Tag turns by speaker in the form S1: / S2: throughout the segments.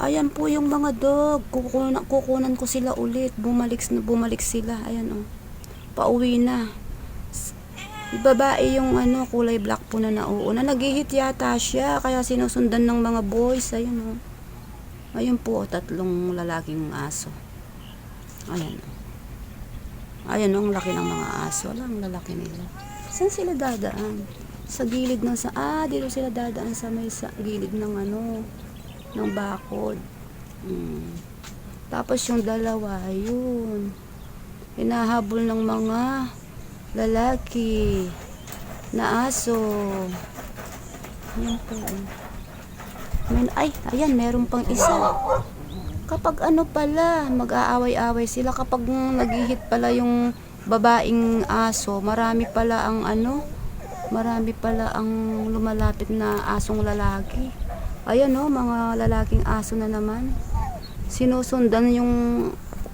S1: Ayan po yung mga dog. Kukunan ko sila ulit. Bumalik sila. Ayan oh. Pauwi na. Babae yung ano, kulay black po na nauuna. Nag-hit yata siya. Kaya sinusundan ng mga boys. Ayan oh. Ayun po, tatlong lalaking aso. Ayan oh. Ayan oh, ang laki ng mga aso. Alam, lalaki nila. Saan sila dadaan? Sa gilid ng dito sila dadaan sa may gilid ng ano, ng bakod. Tapos yung dalawa, yun. Hinahabol ng mga lalaki na aso. Ayan po. Ayan, meron pang isa. Kapag ano pala, mag-aaway-away sila. Kapag nag-hit pala yung babaeng aso, marami pala ang lumalapit na asong lalaki. Ayan o, mga lalaking aso na naman. Sinusundan yung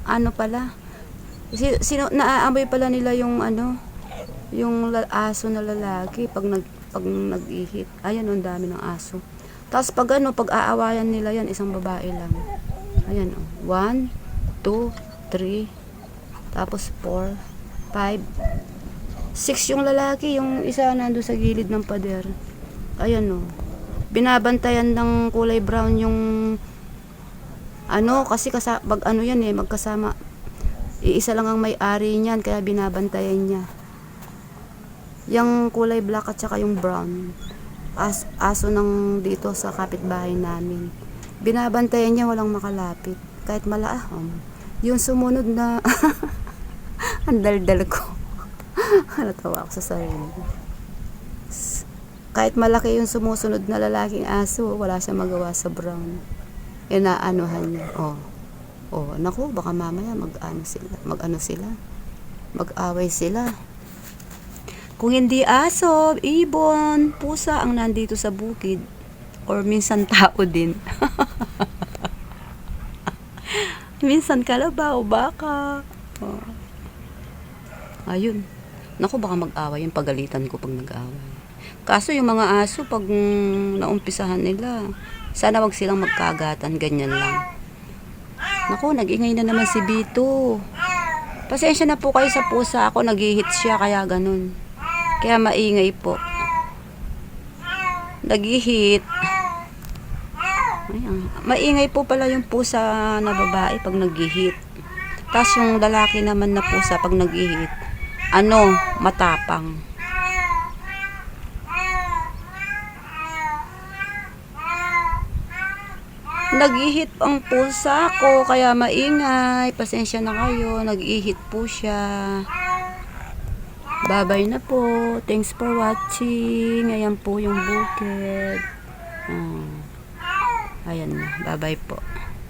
S1: ano pala. Naaamoy pala nila yung ano, yung aso na lalaki pag nag-ihit. Ayan, ang dami ng aso. Tapos pag aawayan nila yan, isang babae lang. Ayan o, 1, 2, 3, tapos 4, 5, 6 yung lalaki, yung isa nando sa gilid ng pader. Ayan o. Binabantayan ng kulay brown yung ano, kasi yan eh, magkasama. Iisa lang ang may-ari niyan, kaya binabantayan niya. Yung kulay black at saka yung brown. Aso ng dito sa kapitbahay namin. Binabantayan niya, walang makalapit. Kahit malaahon. Yung sumunod na ang daldal ko. Natawa ako sa sarili. Kahit malaki yung sumusunod na lalaking aso, wala siyang magawa sa brown. Inaanuhan niya. Naku, baka mamaya mag-away sila. Kung hindi aso, ibon, pusa ang nandito sa bukid. Or minsan tao din. Minsan kalabaw, baka. Ayun. Naku, baka mag-away yung pagalitan ko pag nag-away. Kaso yung mga aso, pag naumpisahan nila, sana wag silang magkagatan, ganyan lang. Naku, nag-ingay na naman si Bito. Pasensya na po kayo sa pusa ako, nag-hit siya, kaya ganun. Kaya maingay po. Nag-hit. Maingay po pala yung pusa na babae pag nag-hit. Tapos yung lalaki naman na pusa pag nag-hit, matapang. Nag-ihit ang pusa ko, kaya maingay. Pasensya na kayo, nag-ihit po siya. Bye-bye na po. Thanks for watching. Ayan po yung bukid. Ayan na. Bye-bye po.